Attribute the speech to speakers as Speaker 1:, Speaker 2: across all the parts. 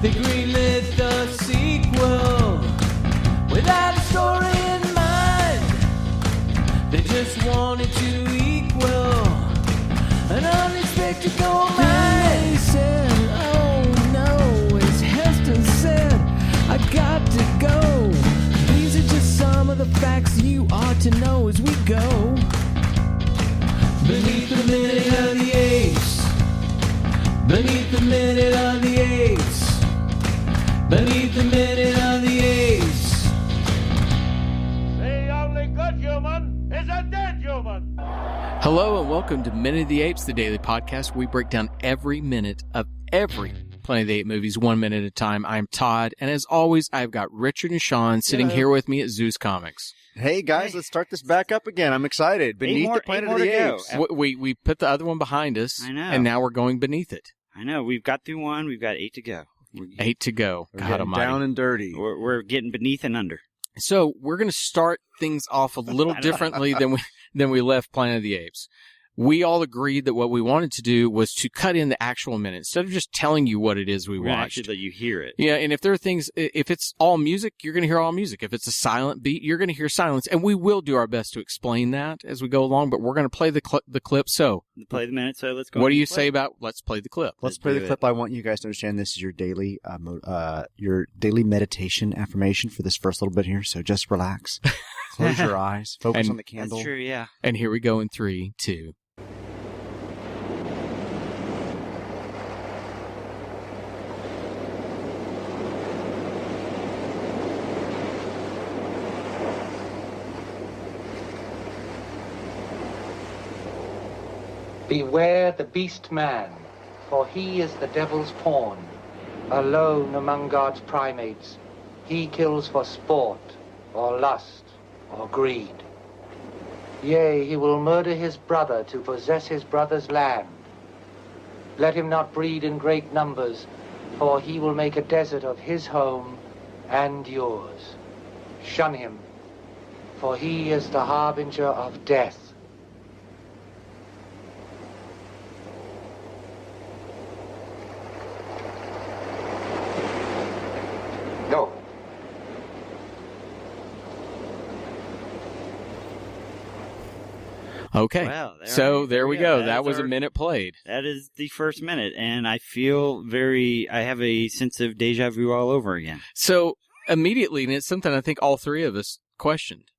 Speaker 1: They greenlit the sequel without a story in mind. They just wanted to equal an unexpected gold mine. They said, oh no, as Heston said, I got to go. These are just some of the facts you ought to know as we go. Beneath the minute of the apes. Beneath the minute of the apes. Beneath the minute of the apes.
Speaker 2: The only good human is a dead human.
Speaker 3: Hello and welcome to Minute of the Apes, the daily podcast where we break down every minute of every Planet of the Apes movies 1 minute at a time. I'm Todd, and as always, I've got Richard and Sean sitting here with me at Zeus Comics.
Speaker 4: Hey guys, let's start this back up again. I'm excited. Beneath the Planet of the Apes.
Speaker 3: We put the other one behind us,
Speaker 5: I know.
Speaker 3: and now we're going beneath it.
Speaker 5: I know. We've got through one. We've got 8 to go.
Speaker 3: 8 to go.
Speaker 4: We're
Speaker 3: God
Speaker 4: getting
Speaker 3: almighty.
Speaker 4: down and dirty.
Speaker 5: We're getting beneath and under.
Speaker 3: So we're going to start things off a little differently than we left Planet of the Apes. We all agreed that what we wanted to do was to cut in the actual minute instead of just telling you what it is we
Speaker 5: We're gonna
Speaker 3: watched.
Speaker 5: actually let you hear it.
Speaker 3: Yeah, and if there are things, if it's all music, you're going to hear all music. If it's a silent beat, you're going to hear silence. And we will do our best to explain that as we go along, but we're going to play the clip. So,
Speaker 5: Play the minute, so let's go.
Speaker 3: what do you
Speaker 5: play
Speaker 3: say
Speaker 5: it.
Speaker 3: about let's play the clip?
Speaker 4: Let's play the clip. I want you guys to understand this is your daily meditation affirmation for this first little bit here. So just relax, close your eyes, focus on the candle.
Speaker 5: That's true, yeah.
Speaker 3: And here we go in 3, 2.
Speaker 6: Beware the beast man, for he is the devil's pawn. Alone among God's primates, he kills for sport, or lust, or greed. Yea, he will murder his brother to possess his brother's land. Let him not breed in great numbers, for he will make a desert of his home and yours. Shun him, for he is the harbinger of death. Go.
Speaker 3: Okay.
Speaker 5: Well,
Speaker 3: So there we go. That
Speaker 5: is
Speaker 3: was a
Speaker 5: our-
Speaker 3: minute played.
Speaker 5: That is the first minute, and I feel I have a sense of deja vu all over again.
Speaker 3: So immediately, and it's something I think all three of us questioned.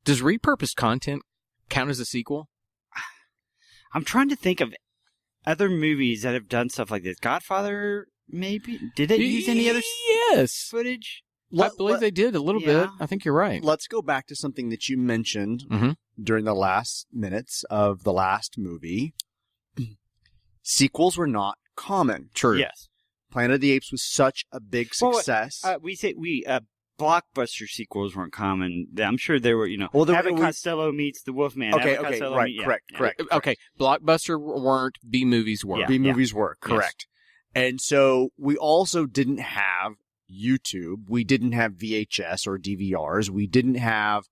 Speaker 3: Does repurposed content count as a sequel?
Speaker 5: I'm trying to think of other movies that have done stuff like this. Godfather, maybe? Did it use any other
Speaker 3: Yes.
Speaker 5: footage?
Speaker 3: I believe they did a little
Speaker 5: Yeah.
Speaker 3: bit. I think you're right.
Speaker 4: Let's go back to something that you mentioned
Speaker 3: Mhm.
Speaker 4: during the last minutes of the last movie. Sequels were not common.
Speaker 3: True.
Speaker 5: Yes.
Speaker 4: Planet of the Apes was such a big
Speaker 5: Well,
Speaker 4: success.
Speaker 5: Blockbuster sequels weren't common. I'm sure there were,
Speaker 4: Well, there
Speaker 5: Abbott
Speaker 4: were-
Speaker 5: Costello meets the Wolfman.
Speaker 4: Okay,
Speaker 5: Abbott
Speaker 4: okay,
Speaker 5: Costello
Speaker 4: right, correct.
Speaker 3: Okay. Blockbuster weren't. B movies were.
Speaker 5: Yeah.
Speaker 4: B movies were, correct. And so we also didn't have YouTube. We didn't have VHS or DVRs. We didn't have,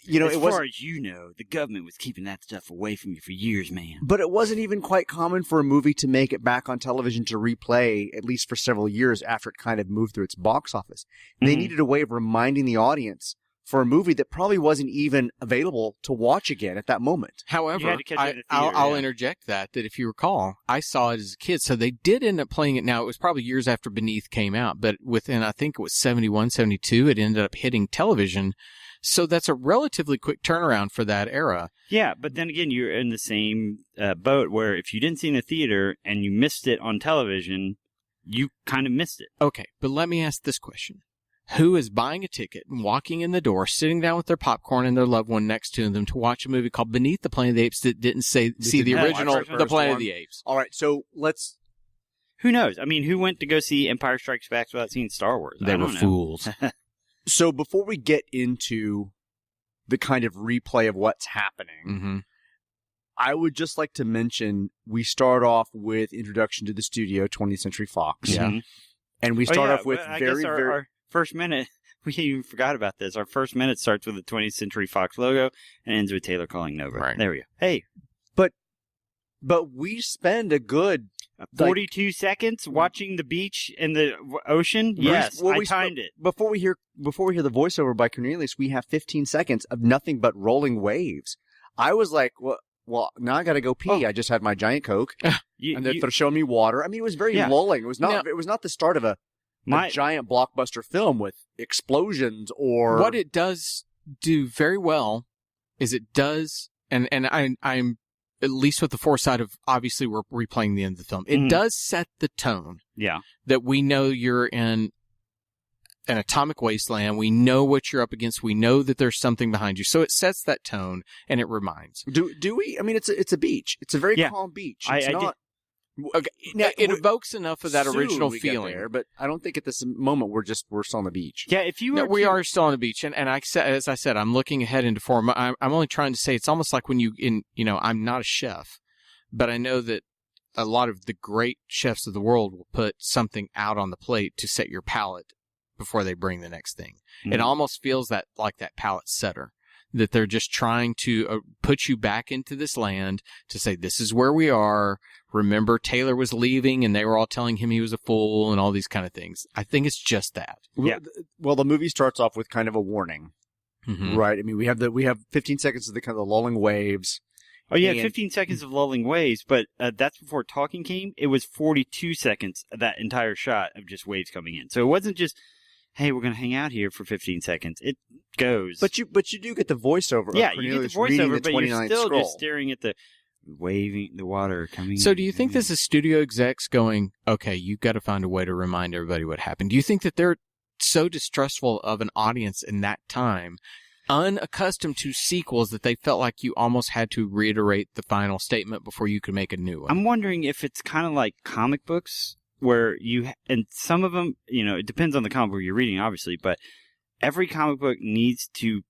Speaker 5: As
Speaker 4: it
Speaker 5: far
Speaker 4: wasn't,
Speaker 5: as you know, the government was keeping that stuff away from you for years, man.
Speaker 4: but it wasn't even quite common for a movie to make it back on television to replay, at least for several years after it kind of moved through its box office. They
Speaker 5: Mhm.
Speaker 4: needed a way of reminding the audience for a movie that probably wasn't even available to watch again at that moment.
Speaker 5: You
Speaker 3: However,
Speaker 5: had to catch it at the theater,
Speaker 3: I'll
Speaker 5: yeah.
Speaker 3: interject that if you recall, I saw it as a kid. So they did end up playing it. Now, it was probably years after Beneath came out, but within, I think it was 71, 72, it ended up hitting television. So that's a relatively quick turnaround for that era.
Speaker 5: Yeah, but then again, you're in the same boat where if you didn't see it in the theater and you missed it on television, you kind of missed it.
Speaker 3: Okay, but let me ask this question. Who is buying a ticket and walking in the door, sitting down with their popcorn and their loved one next to them to watch a movie called Beneath the Planet of the Apes that didn't see the
Speaker 4: didn't
Speaker 3: original,
Speaker 5: watch the
Speaker 3: The
Speaker 4: first
Speaker 3: Planet of
Speaker 4: one.
Speaker 3: the Apes?
Speaker 4: All right, so let's.
Speaker 5: Who knows? I mean, who went to go see Empire Strikes Back without seeing Star Wars?
Speaker 3: They
Speaker 5: I
Speaker 3: were
Speaker 5: don't know.
Speaker 3: fools.
Speaker 4: So before we get into the kind of replay of what's happening,
Speaker 3: Mm-hmm.
Speaker 4: I would just like to mention we start off with introduction to the studio, 20th Century Fox.
Speaker 3: Yeah.
Speaker 5: Mhm.
Speaker 4: And we
Speaker 5: Oh,
Speaker 4: start
Speaker 5: yeah,
Speaker 4: off with
Speaker 5: well, I
Speaker 4: very,
Speaker 5: guess
Speaker 4: very.
Speaker 5: our first minute. We even forgot about this. Our first minute starts with the 20th Century Fox logo and ends with Taylor calling Nova.
Speaker 3: Right.
Speaker 5: There we go. Hey,
Speaker 4: But we spend a good
Speaker 5: 42 seconds watching the beach and the ocean? Yes, I timed it.
Speaker 4: Before we hear the voiceover by Cornelius, we have 15 seconds of nothing but rolling waves. I was like, well, now I got to go pee. I just had my giant Coke, and they're showing me water. I mean, it was very lulling. It was not. It was not the start of a giant blockbuster film with explosions or.
Speaker 3: What it does do very well is it does, and I'm at least with the foresight of obviously we're replaying the end of the film. It does set the tone.
Speaker 5: Yeah.
Speaker 3: That we know you're in an atomic wasteland. We know what you're up against. We know that there's something behind you. So it sets that tone and it reminds.
Speaker 4: Do we? I mean, it's a beach. It's a very calm beach. It's not.
Speaker 3: Okay. Now, it evokes enough of that original feeling,
Speaker 4: there, but I don't think at this moment we're still on the beach.
Speaker 5: Yeah, if you were
Speaker 3: we are still on the beach, and as I said, I'm looking ahead into form. I'm only trying to say it's almost like when I'm not a chef, but I know that a lot of the great chefs of the world will put something out on the plate to set your palate before they bring the next thing. It almost feels like that palate setter. That they're just trying to put you back into this land to say, this is where we are. Remember, Taylor was leaving and they were all telling him he was a fool and all these kind of things. I think it's just that.
Speaker 4: Yeah. Well, the movie starts off with kind of a warning, right? I mean, we have 15 seconds of the kind of the lulling waves.
Speaker 5: Oh, yeah, 15 seconds of lulling waves, but that's before talking came. It was 42 seconds of that entire shot of just waves coming in. So it wasn't just, hey, we're going to hang out here for 15 seconds. It goes.
Speaker 4: But you do get the voiceover.
Speaker 5: Yeah,
Speaker 4: of
Speaker 5: you get the
Speaker 4: reading
Speaker 5: voiceover, but you're still
Speaker 4: scroll.
Speaker 5: just staring at the waving, the water coming in.
Speaker 3: So do you think this is studio execs going, okay, you've got to find a way to remind everybody what happened? Do you think that they're so distrustful of an audience in that time, unaccustomed to sequels, that they felt like you almost had to reiterate the final statement before you could make a new one?
Speaker 5: I'm wondering if it's kind of like comic books, where and some of them, it depends on the comic book you're reading, obviously, but every comic book needs to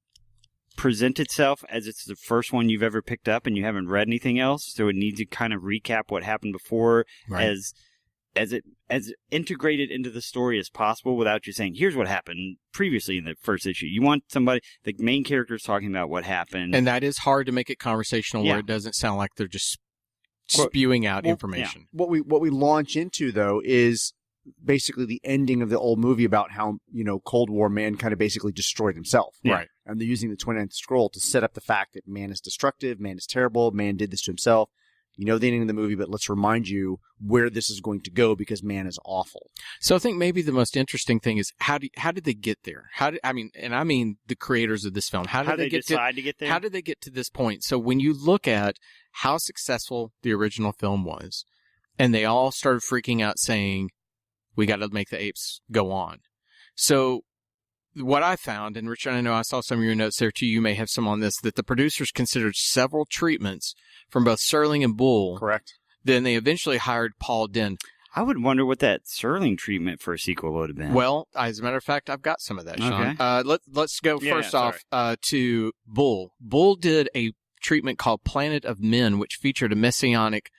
Speaker 5: present itself as it's the first one you've ever picked up and you haven't read anything else. So it needs to kind of recap what happened before as integrated into the story as possible without you saying, here's what happened previously in the first issue. You want the main characters talking about what happened.
Speaker 3: And that is hard to make it conversational where it doesn't sound like they're just spewing out information.
Speaker 4: Yeah. What we launch into, though, is basically the ending of the old movie about how, Cold War man kind of basically destroyed himself.
Speaker 3: Yeah. Right.
Speaker 4: And they're using the 29th scroll to set up the fact that man is destructive, man is terrible, man did this to himself. You know the ending of the movie, but let's remind you where this is going to go because man is awful.
Speaker 3: So I think maybe the most interesting thing is how did they get there? I mean the creators of this film. How did they
Speaker 5: decide to get there?
Speaker 3: How did they get to this point? So when you look at how successful the original film was, and they all started freaking out saying, we got to make the apes go on. So what I found, and Richard, I know I saw some of your notes there too, you may have some on this, that the producers considered several treatments from both Serling and Bull.
Speaker 4: Correct.
Speaker 3: Then they eventually hired Paul Dinn.
Speaker 5: I would wonder what that Serling treatment for a sequel would have been.
Speaker 3: Well, as a matter of fact, I've got some of that, Sean. Okay. Let's go first off to Bull. Bull did a treatment called Planet of Men, which featured a messianic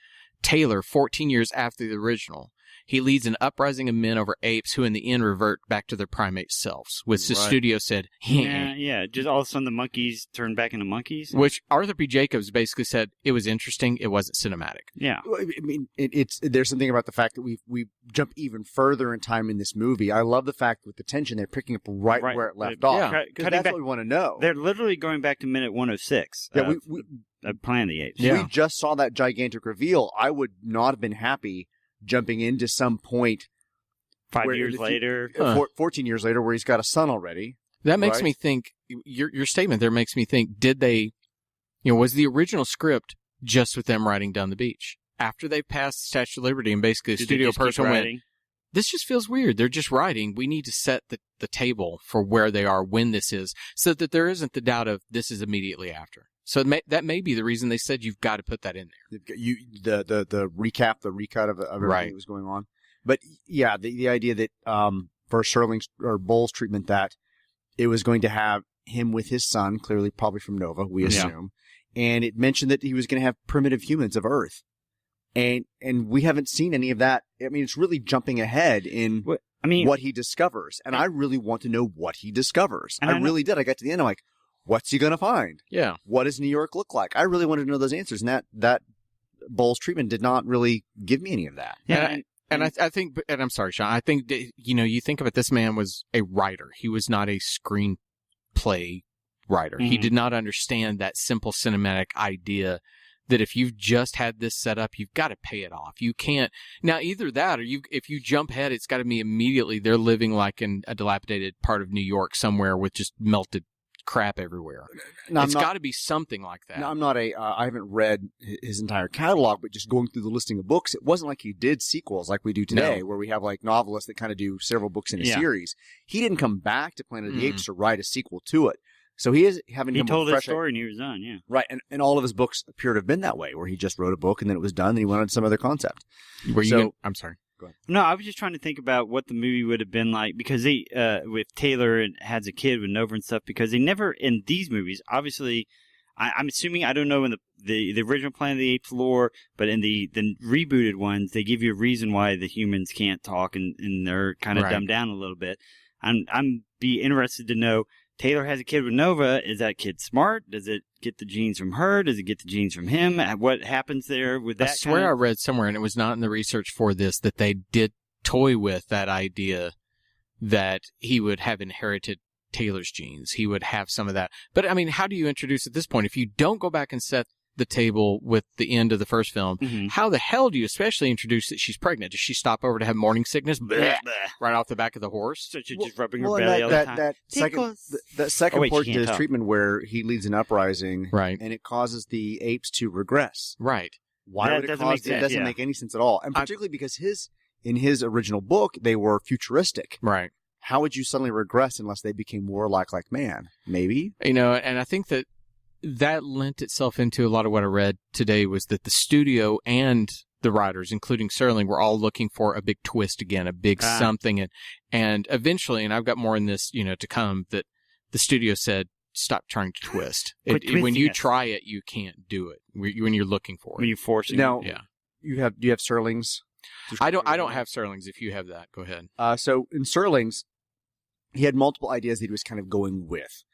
Speaker 3: Taylor 14 years after the original. He leads an uprising of men over apes who in the end revert back to their primate selves, which the studio said,
Speaker 5: just all of a sudden the monkeys turned back into monkeys.
Speaker 3: Which Arthur P. Jacobs basically said it was interesting, it wasn't cinematic.
Speaker 5: Yeah.
Speaker 4: I mean, there's something about the fact that we jump even further in time in this movie. I love the fact with the tension, they're picking up right where it left off. Because that's what we want to know.
Speaker 5: They're literally going back to minute 106.
Speaker 4: Yeah,
Speaker 5: Planet of the Apes.
Speaker 4: We just saw that gigantic reveal. I would not have been happy jumping into some point
Speaker 5: 5 years later,
Speaker 4: 14 years later, where he's got a son already.
Speaker 3: That makes me think, your statement there makes me think, did they, was the original script just with them riding down the beach? After they passed the Statue of Liberty and basically the studio person went, this just feels weird. They're just riding. We need to set the table for where they are when this is, so that there isn't the doubt of this is immediately after. So that may be the reason they said you've got to put that in there.
Speaker 4: The recap, the recut of everything that was going on. But yeah, the idea that for Serling's or Bull's treatment, that it was going to have him with his son, clearly probably from Nova, we assume, and it mentioned that he was going to have primitive humans of Earth, and we haven't seen any of that. I mean, it's really jumping ahead in what he discovers, and I really want to know what he discovers. I really did. I got to the end, I'm like, what's he going to find?
Speaker 3: Yeah.
Speaker 4: What does New York look like? I really wanted to know those answers. And that Bowles' treatment did not really give me any of that.
Speaker 5: Yeah.
Speaker 3: And I think, and I'm sorry, Sean, I think, that, you think of it, this man was a writer. He was not a screenplay writer. He did not understand that simple cinematic idea that if you've just had this set up, you've got to pay it off. You can't. Now, either that or if you jump ahead, it's got to be immediately they're living like in a dilapidated part of New York somewhere with just melted crap everywhere.
Speaker 4: No,
Speaker 3: it's got to be something like that.
Speaker 4: No, I'm not I haven't read his entire catalog, but just going through the listing of books, it wasn't like he did sequels like we do today, where we have like novelists that kind of do several books in a series. He didn't come back to Planet of the Apes to write a sequel to it. So he is having
Speaker 5: he told his story and he was done, yeah.
Speaker 4: Right, and all of his books appear to have been that way, where he just wrote a book and then it was done and he went on to some other concept.
Speaker 3: I'm sorry. Go ahead.
Speaker 5: No, I was just trying to think about what the movie would have been like, because they, with Taylor and has a kid with Nova and stuff, because they never, in these movies, obviously, I'm assuming, I don't know in the original Planet of the Apes lore, but in the rebooted ones, they give you a reason why the humans can't talk and they're kind of dumbed down a little bit. I'm be interested to know, Taylor has a kid with Nova. Is that kid smart? Does it get the genes from her? Does it get the genes from him? What happens there with that?
Speaker 3: I swear I read somewhere, and it was not in the research for this, that they did toy with that idea that he would have inherited Taylor's genes. He would have some of that. But, I mean, how do you introduce at this point? If you don't go back and set the table with the end of the first film, how the hell do you especially introduce that she's pregnant? Does she stop over to have morning sickness right off the back of the horse?
Speaker 5: So she's just rubbing her belly all the time.
Speaker 4: That second portion of his treatment where he leads an uprising, and it causes the apes to regress.
Speaker 3: Right.
Speaker 4: Why would it cause it? It doesn't make any sense at all. And particularly because in his original book, they were futuristic.
Speaker 3: Right.
Speaker 4: How would you suddenly regress unless they became warlike like man? Maybe.
Speaker 3: And I think that lent itself into a lot of what I read today, was that the studio and the writers, including Serling, were all looking for a big twist again, a big something. And eventually, and I've got more in this, to come, that the studio said, stop trying to twist. When you try it, you can't do it when you're looking for it.
Speaker 5: When you're forcing
Speaker 4: now,
Speaker 5: it.
Speaker 4: Yeah. Do you have Serling's?
Speaker 3: I don't have Serling's. If you have that, go ahead.
Speaker 4: So in Serling's, he had multiple ideas that he was kind of going with.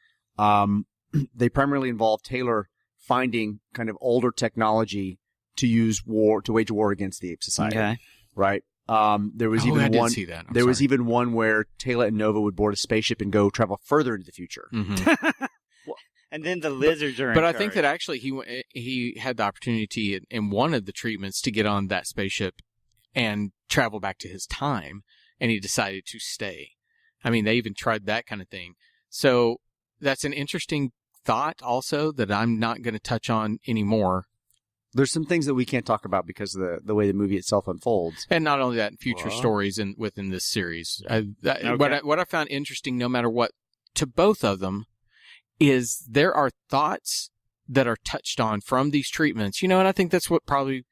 Speaker 4: They primarily involved Taylor finding kind of older technology to wage war against the ape society.
Speaker 5: Okay.
Speaker 4: Right. There was was even one where Taylor and Nova would board a spaceship and go travel further into the future.
Speaker 5: And then the lizards are.
Speaker 3: But I think that actually he had the opportunity in one of the treatments to get on that spaceship and travel back to his time, and he decided to stay. I mean, they even tried that kind of thing. So that's an interesting thought also that I'm not going to touch on anymore.
Speaker 4: There's some things that we can't talk about because of the way the movie itself unfolds.
Speaker 3: And not only that, in future stories within this series. What I found interesting, no matter what, to both of them, is there are thoughts that are touched on from these treatments. And I think that's what probably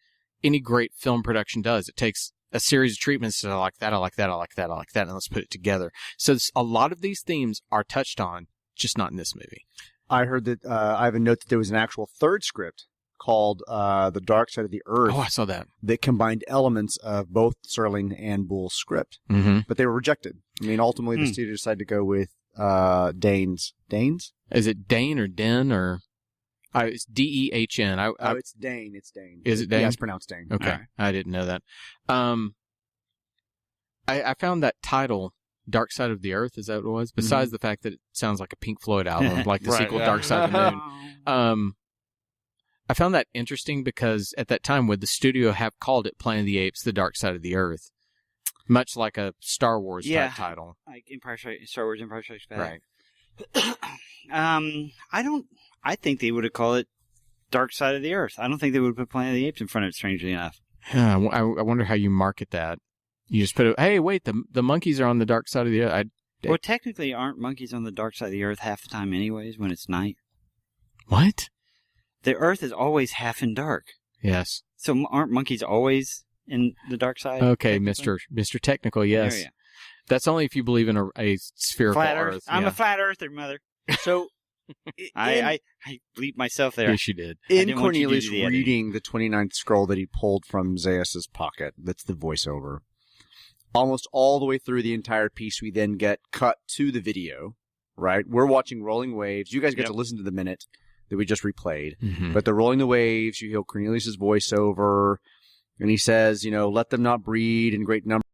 Speaker 3: any great film production does. It takes a series of treatments that I like that, I like that, I like that, I like that, and let's put it together. So a lot of these themes are touched on, just not in this movie.
Speaker 4: I heard that I have a note that there was an actual third script called The Dark Side of the Earth.
Speaker 3: Oh, I saw that.
Speaker 4: That combined elements of both Serling and Boole's script. But they were rejected. I mean, ultimately the studio decided to go with Dane's. Dane's?
Speaker 3: Is it Dane or Den or... it's D-E-H-N.
Speaker 4: It's Dane. It's Dane.
Speaker 3: Is it Dane?
Speaker 4: Yeah, it's pronounced Dane.
Speaker 3: Okay. Right. I didn't know that. I found that title, Dark Side of the Earth, is that what it was? Besides the fact that it sounds like a Pink Floyd album, like the sequel Dark Side of the Moon. I found that interesting because at that time, would the studio have called it Planet of the Apes, The Dark Side of the Earth? Much like a Star Wars type title.
Speaker 5: Like Star Wars Empire Strikes Back.
Speaker 3: Right.
Speaker 5: I think they would have called it Dark Side of the Earth. I don't think they would have put Planet of the Apes in front of it, strangely enough.
Speaker 3: Yeah, I wonder how you market that. You just put hey, wait, the monkeys are on the dark side of the earth.
Speaker 5: Well, technically, aren't monkeys on the dark side of the earth half the time anyways when it's night?
Speaker 3: What?
Speaker 5: The earth is always half in dark.
Speaker 3: Yes.
Speaker 5: So aren't monkeys always in the dark side?
Speaker 3: Okay, Mr. Technical, yes. That's only if you believe in a spherical
Speaker 5: flat
Speaker 3: earth.
Speaker 5: I'm a flat earther, mother.
Speaker 4: So...
Speaker 5: I bleeped myself there.
Speaker 3: Yes, you did.
Speaker 4: In Cornelius reading the 29th scroll that he pulled from Zeus's pocket, that's the voiceover. Almost all the way through the entire piece, we then get cut to the video, right? We're watching Rolling Waves. You guys get to listen to the minute. that we just replayed. But they're rolling the waves. You hear Cornelius's voiceover, and he says, let them not breed in great numbers.